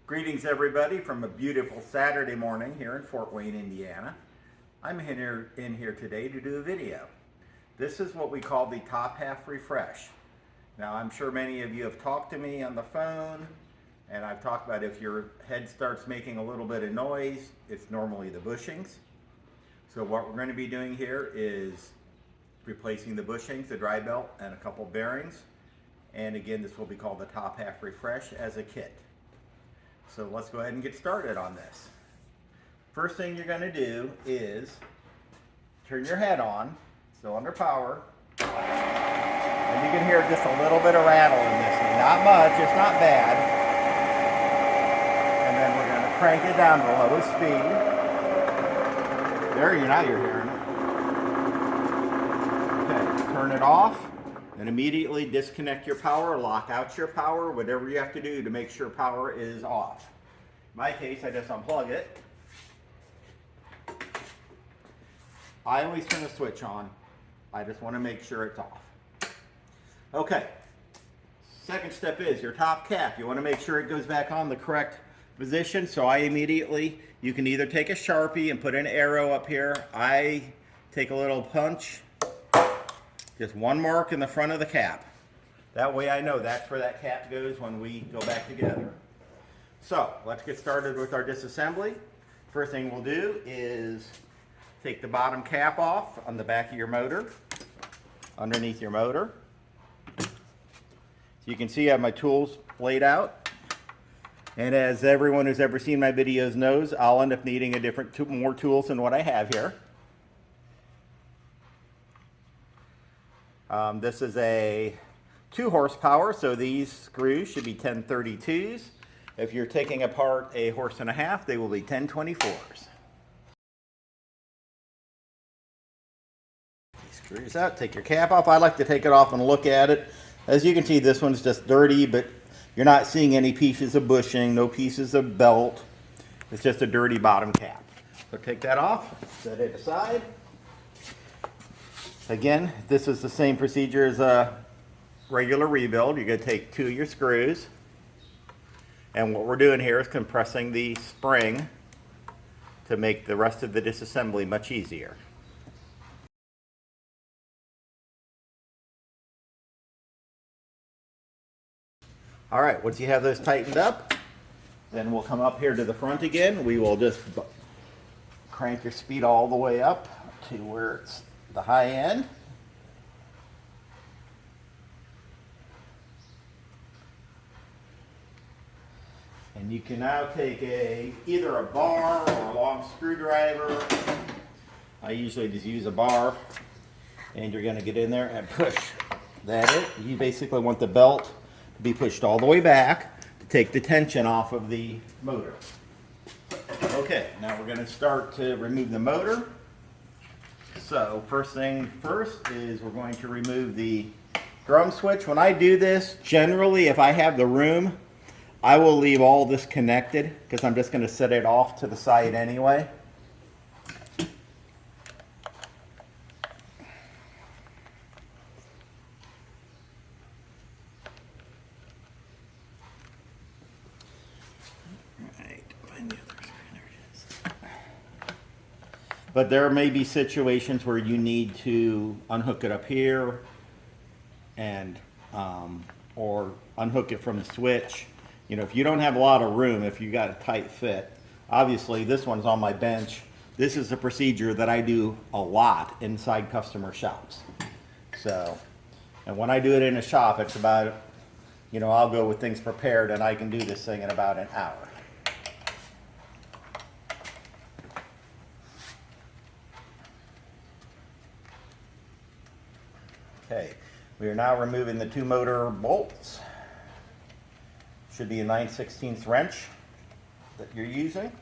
Greetings everybody from a beautiful Saturday morning here in Fort Wayne, Indiana. I'm in here today to do a video. This is what we call the top half refresh. Now I'm sure many of you have talked to me on the phone, and I've talked about if your head starts making a little bit of noise, it's normally the bushings. So what we're going to be doing here is replacing the bushings, the dry belt, and a couple bearings. And again, this will be called the top half refresh as a kit. So let's go ahead and get started on this. First thing you're going to do is turn your head on, still under power. And you can hear just a little bit of rattle in this thing. Not much, it's not bad. And then we're going to crank it down to low speed. There, now you're hearing it. Okay, turn it off. And immediately disconnect your power, lock out your power, whatever you have to do to make sure power is off. In my case, I just unplug it. I always turn the switch on. I just want to make sure it's off. Okay. Second step is your top cap. You want to make sure it goes back on the correct position. So you can either take a Sharpie and put an arrow up here. I take a little punch. Just one mark in the front of the cap. That way I know that's where that cap goes when we go back together. So let's get started with our disassembly. First thing we'll do is take the bottom cap off on the back of your motor, underneath your motor. So you can see I have my tools laid out. And as everyone who's ever seen my videos knows, I'll end up needing more tools than what I have here. This is a 2 horsepower, so these screws should be 1032s. If you're taking apart a 1.5 horse, they will be 1024s. Screws out, take your cap off. I like to take it off and look at it. As you can see, this one's just dirty, but you're not seeing any pieces of bushing, no pieces of belt. It's just a dirty bottom cap. So take that off, set it aside. Again, this is the same procedure as a regular rebuild. You're going to take 2 of your screws, and what we're doing here is compressing the spring to make the rest of the disassembly much easier. All right, once you have those tightened up, then we'll come up here to the front again. We will just crank your speed all the way up to where it's the high end. And you can now take either a bar or a long screwdriver. I usually just use a bar, and you're going to get in there and push that in. You basically want the belt to be pushed all the way back to take the tension off of the motor. Okay, now we're going to start to remove the motor. So first thing first is we're going to remove the drum switch. When I do this, generally if I have the room, I will leave all this connected because I'm just going to set it off to the side anyway. But there may be situations where you need to unhook it up here and or unhook it from the switch. You know, if you don't have a lot of room, if you got a tight fit, obviously this one's on my bench. This is a procedure that I do a lot inside customer shops. So, and when I do it in a shop, it's about, you know, I'll go with things prepared and I can do this thing in about an hour. Okay, we are now removing the 2 motor bolts. Should be a 9/16 wrench that you're using.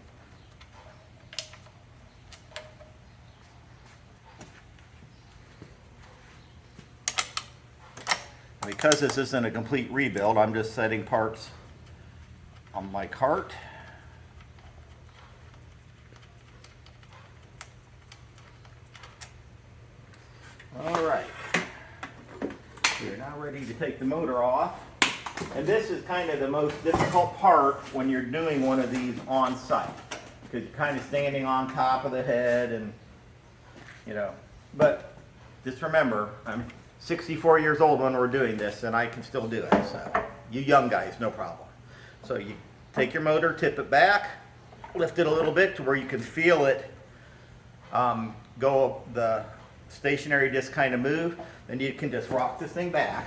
Because this isn't a complete rebuild, I'm just setting parts on my cart. All right. We are now ready to take the motor off. And this is kind of the most difficult part when you're doing one of these on site, because you're kind of standing on top of the head and, you know, but just remember, I'm 64 years old when we're doing this and I can still do it. So you young guys, no problem. So you take your motor, tip it back, lift it a little bit to where you can feel it go, the stationary disc kind of move. Then you can just rock this thing back.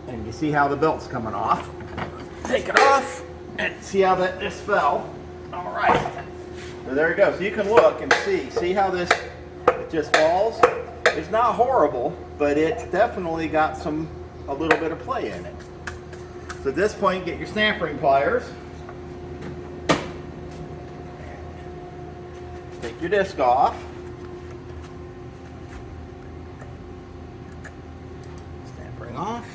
And you see how the belt's coming off. Take it off and see how that disc fell. All right. So there you go. So you can look and see how this it just falls. It's not horrible, but it's definitely got a little bit of play in it. So at this point, get your snap ring pliers. Take your disc off. Snap ring off.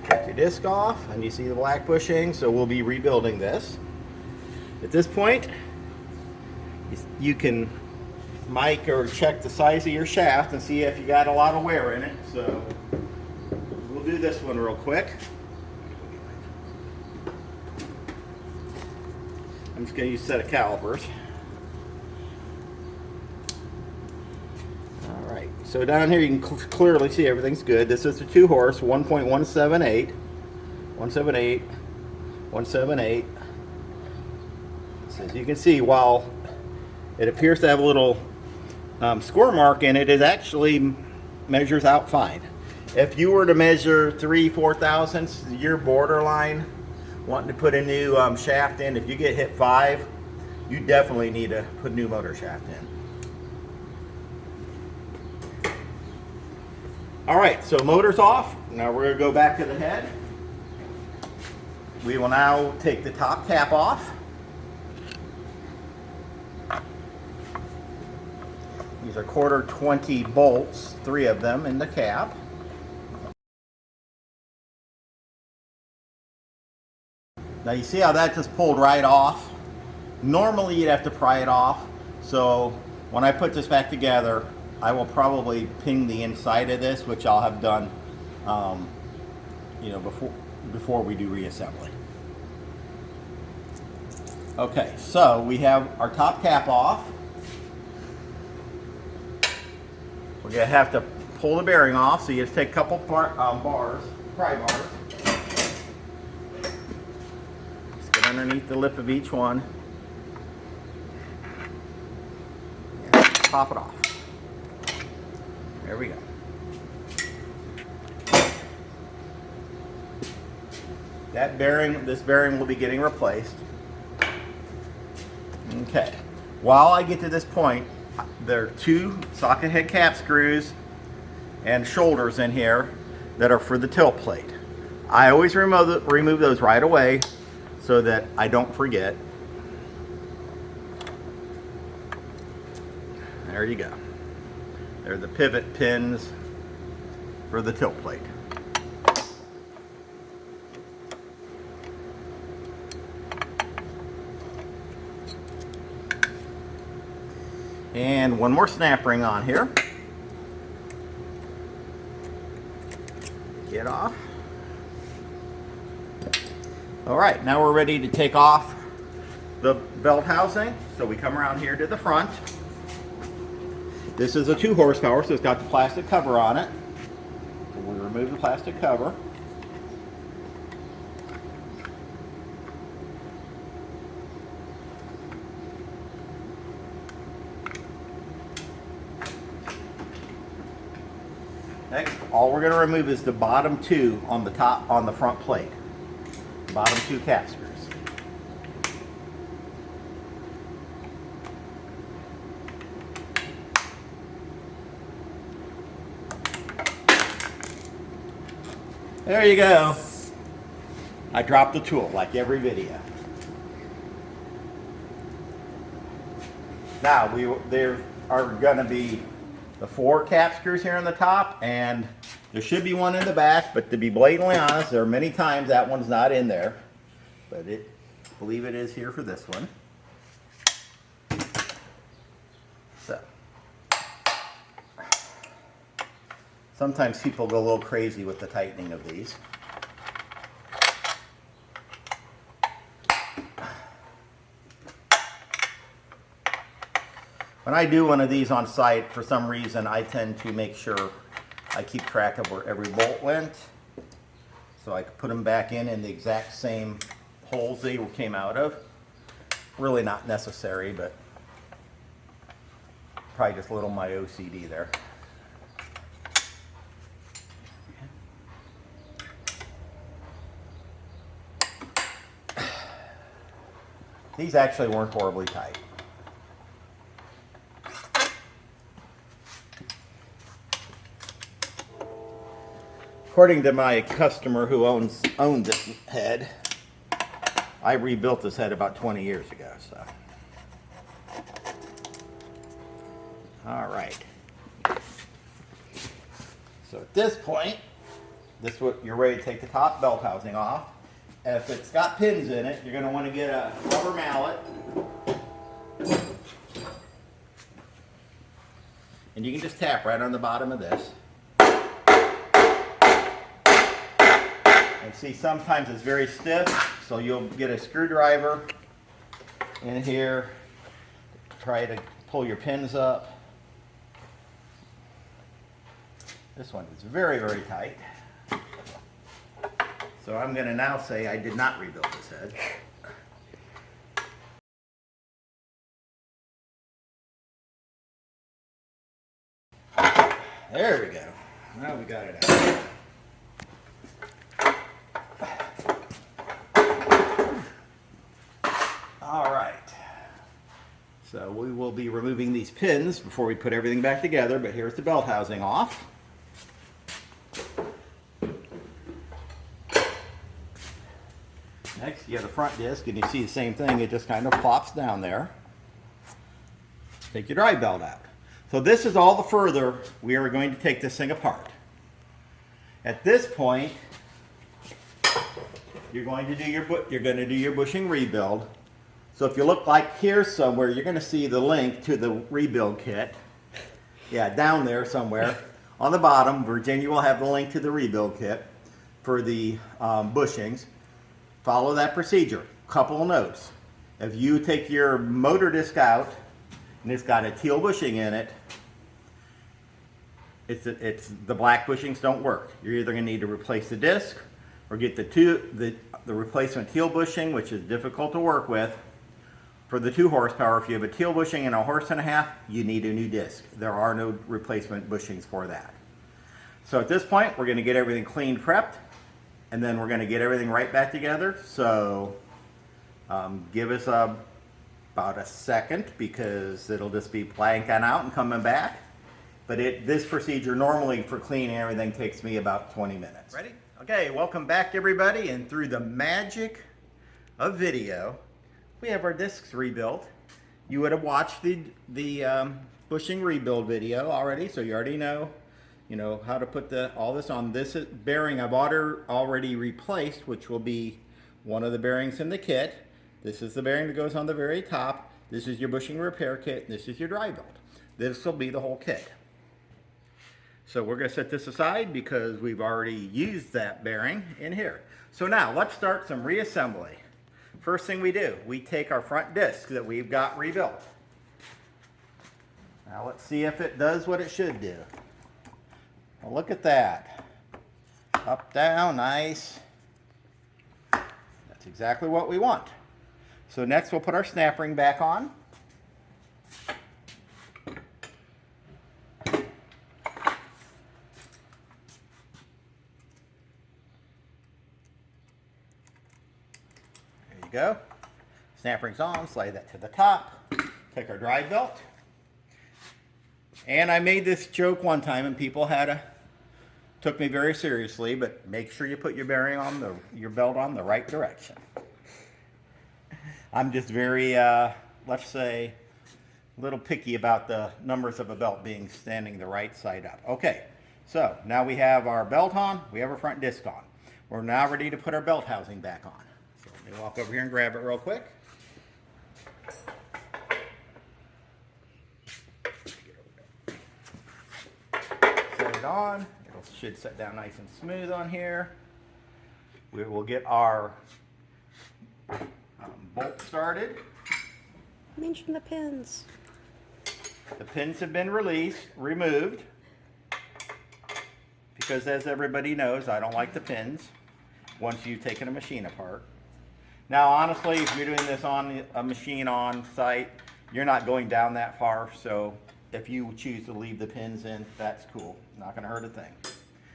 Take your disc off, and you see the black bushing, so we'll be rebuilding this. At this point, you can mic or check the size of your shaft and see if you got a lot of wear in it. So we'll do this one real quick. I'm just going to use a set of calipers. All right, so down here you can clearly see everything's good. This is a 2-horse, 1.178, 178, 178. So as you can see, while it appears to have a little score mark in it, it actually measures out fine. If you were to measure 3/4 thousandths, you're borderline wanting to put a new shaft in. If you get hit 5, you definitely need to put a new motor shaft in. All right, so motor's off. Now we're going to go back to the head. We will now take the top cap off. These are 1/4 20 bolts, 3 of them in the cap. Now you see how that just pulled right off? Normally you'd have to pry it off. So when I put this back together, I will probably ping the inside of this, which I'll have done, you know, before we do reassembly. Okay, so we have our top cap off. We're gonna have to pull the bearing off, so you just take a couple pry bars. Just get underneath the lip of each one. And pop it off. There we go. That bearing, this bearing will be getting replaced. Okay. While I get to this point, there are 2 socket head cap screws and shoulders in here that are for the tilt plate. I always remove those right away so that I don't forget. There you go. They're the pivot pins for the tilt plate. And one more snap ring on here. Get off. All right, now we're ready to take off the belt housing. So we come around here to the front. This is a 2 horsepower, so it's got the plastic cover on it. So we remove the plastic cover. Next, all we're going to remove is the bottom 2 on the top, on the front plate. Bottom 2 cap screws. There you go. I dropped the tool like every video. Now there are going to be the 4 cap screws here on the top, and there should be one in the back, but to be blatantly honest, there are many times that one's not in there, but I believe it is here for this one. Sometimes people go a little crazy with the tightening of these. When I do one of these on site, for some reason, I tend to make sure I keep track of where every bolt went, so I can put them back in the exact same holes they came out of. Really not necessary, but probably just a little my OCD there. These actually weren't horribly tight. According to my customer who owns this head, I rebuilt this head about 20 years ago. So, all right. So at this point, you're ready to take the top belt housing off. If it's got pins in it, you're going to want to get a rubber mallet. And you can just tap right on the bottom of this. And see, sometimes it's very stiff, so you'll get a screwdriver in here, try to pull your pins up. This one is very, very tight. So I'm going to now say I did not rebuild this head. There we go. Now we got it out. All right. So we will be removing these pins before we put everything back together, but here's the belt housing off. Next, you have the front disc, and you see the same thing. It just kind of plops down there. Take your drive belt out. So this is all the further we are going to take this thing apart. At this point, you're going to do your bushing rebuild. So if you look like here somewhere, you're going to see the link to the rebuild kit. Yeah, down there somewhere. On the bottom, Virginia will have the link to the rebuild kit for the bushings. Follow that procedure. Couple of notes. If you take your motor disc out and it's got a teal bushing in it, the black bushings don't work. You're either going to need to replace the disc or get the replacement teal bushing, which is difficult to work with. For the 2 horsepower, if you have a teal bushing and a horse and a half, you need a new disc. There are no replacement bushings for that. So at this point, we're going to get everything cleaned, prepped, and then we're going to get everything right back together. So give us about a second, because it'll just be blanking out and coming back. But this procedure normally for cleaning everything takes me about 20 minutes. Ready? Okay, welcome back everybody, and through the magic of video, we have our discs rebuilt. You would have watched the bushing rebuild video already, so you already know how to put all this on. This bearing I've already replaced, which will be one of the bearings in the kit. This is the bearing that goes on the very top. This is your bushing repair kit. This is your drive belt. This will be the whole kit. So we're going to set this aside because we've already used that bearing in here. So now let's start some reassembly. First thing we do, we take our front disc that we've got rebuilt. Now let's see if it does what it should do. Well, look at that. Up, down, nice. That's exactly what we want. So next we'll put our snap ring back on. There you go. Snap ring's on, slide that to the top. Take our drive belt. And I made this joke one time and people took me very seriously, but make sure you put your bearing on your belt on the right direction. I'm just very, let's say, a little picky about the numbers of a belt being standing the right side up. Okay, so now we have our belt on, we have our front disc on. We're now ready to put our belt housing back on. So let me walk over here and grab it real quick. Set it on, it'll should set down nice and smooth on here. We will get our bolt started. Mention the pins. The pins have been removed, because as everybody knows, I don't like the pins once you've taken a machine apart. Now, honestly, if you're doing this on a machine on site, you're not going down that far, so if you choose to leave the pins in, that's cool. Not going to hurt a thing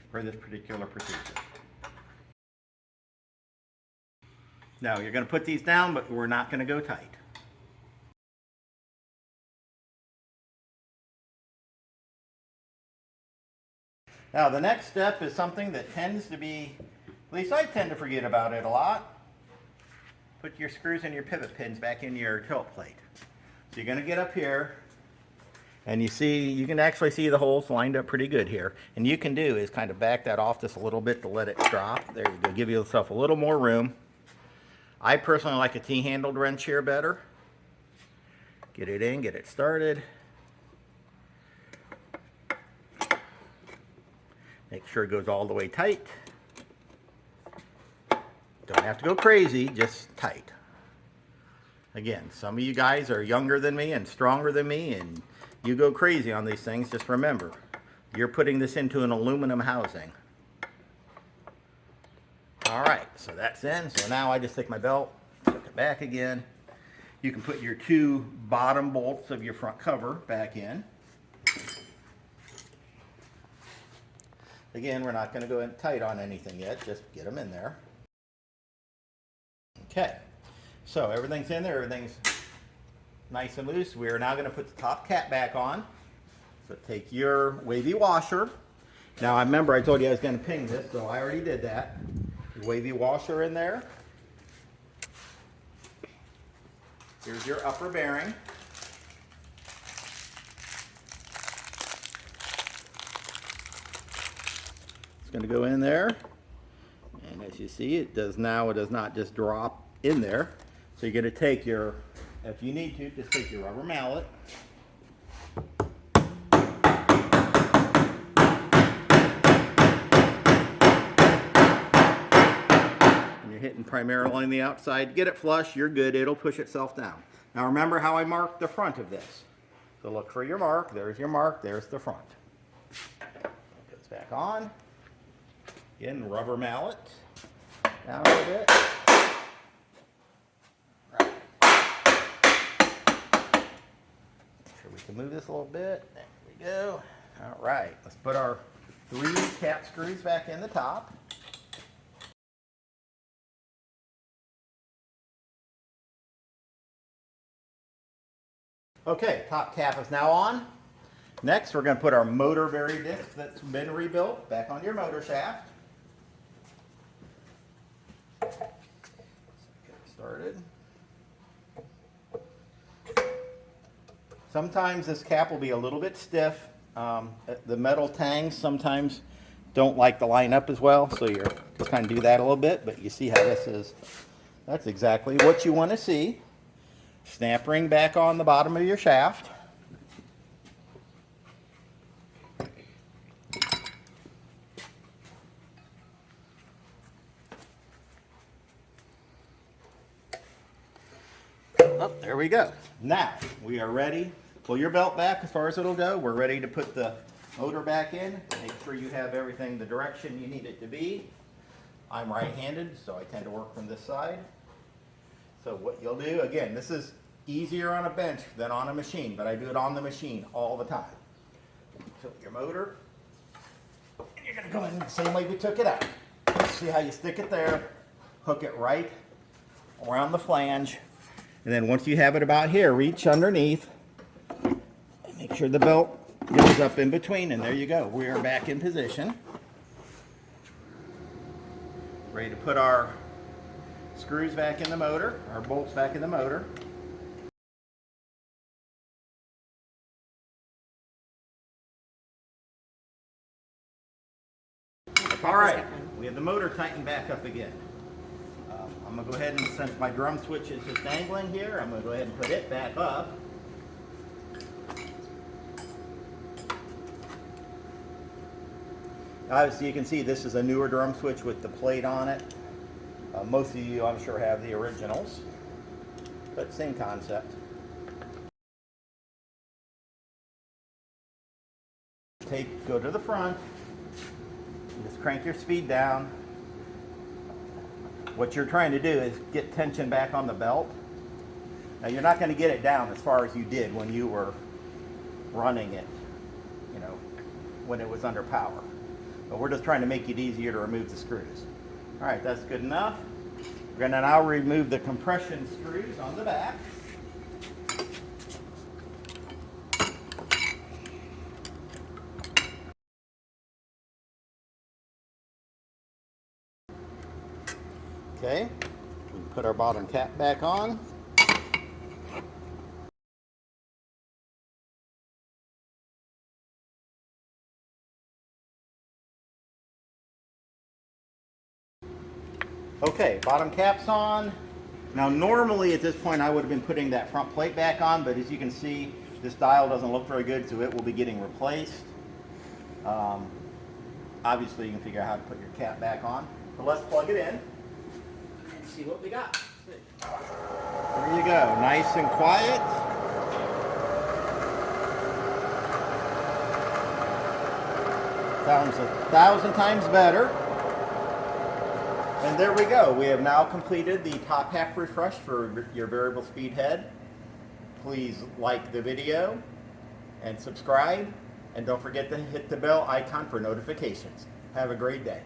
for this particular procedure. Now, you're going to put these down, but we're not going to go tight. Now, the next step is something that tends to be, at least I tend to forget about it a lot. Put your screws and your pivot pins back in your tilt plate. So you're going to get up here, and you can actually see the holes lined up pretty good here. And you can do is kind of back that off just a little bit to let it drop. There you go, give yourself a little more room. I personally like a T-handled wrench here better. Get it in, get it started. Make sure it goes all the way tight. Don't have to go crazy, just tight. Again, some of you guys are younger than me and stronger than me, and you go crazy on these things. Just remember, you're putting this into an aluminum housing. All right, so that's in. So now I just take my belt, tuck it back again. You can put your two bottom bolts of your front cover back in. Again, we're not going to go in tight on anything yet, just get them in there. Okay, so everything's in there, everything's nice and loose. We are now going to put the top cap back on. So take your wavy washer. Now, I remember I told you I was going to ping this, so I already did that. Your wavy washer in there. Here's your upper bearing. It's going to go in there. And as you see, it does not just drop in there. So you're going to take your, if you need to, just take your rubber mallet. And you're hitting primarily on the outside. Get it flush, you're good, it'll push itself down. Now remember how I marked the front of this. So look for your mark, there's the front. It goes back on. Again, rubber mallet. Down a little bit. Right. Make sure we can move this a little bit. There we go. All right, let's put our 3 cap screws back in the top. Okay, top cap is now on. Next, we're going to put our motor bearing disc that's been rebuilt back on your motor shaft. Get it started. Sometimes this cap will be a little bit stiff. The metal tangs sometimes don't like to line up as well, so you're just kind of do that a little bit, but you see how this is. That's exactly what you want to see. Snap ring back on the bottom of your shaft. Oh, there we go. Now we are ready. Pull your belt back as far as it'll go. We're ready to put the motor back in. Make sure you have everything the direction you need it to be. I'm right-handed, so I tend to work from this side. So what you'll do, again, this is easier on a bench than on a machine, but I do it on the machine all the time. Tilt your motor, and you're going to go in the same way we took it out. See how you stick it there, hook it right around the flange, and then once you have it about here, reach underneath, and make sure the belt goes up in between, and there you go. We are back in position. Ready to put our screws back in the motor, our bolts back in the motor. All right, we have the motor tightened back up again. I'm going to go ahead and, since my drum switch is just dangling here, I'm going to go ahead and put it back up. Obviously, you can see this is a newer drum switch with the plate on it. Most of you, I'm sure, have the originals, but same concept. Go to the front, just crank your speed down. What you're trying to do is get tension back on the belt. Now you're not going to get it down as far as you did when you were running it, you know, when it was under power. But we're just trying to make it easier to remove the screws. All right, that's good enough. We're going to now remove the compression screws on the back. Okay, we put our bottom cap back on. Okay, bottom cap's on. Now normally at this point I would have been putting that front plate back on, but as you can see, this dial doesn't look very good, so it will be getting replaced. Obviously you can figure out how to put your cap back on. But let's plug it in and see what we got. There you go, nice and quiet. Sounds 1,000 times better. And there we go. We have now completed the top half refresh for your variable speed head. Please like the video and subscribe. And don't forget to hit the bell icon for notifications. Have a great day.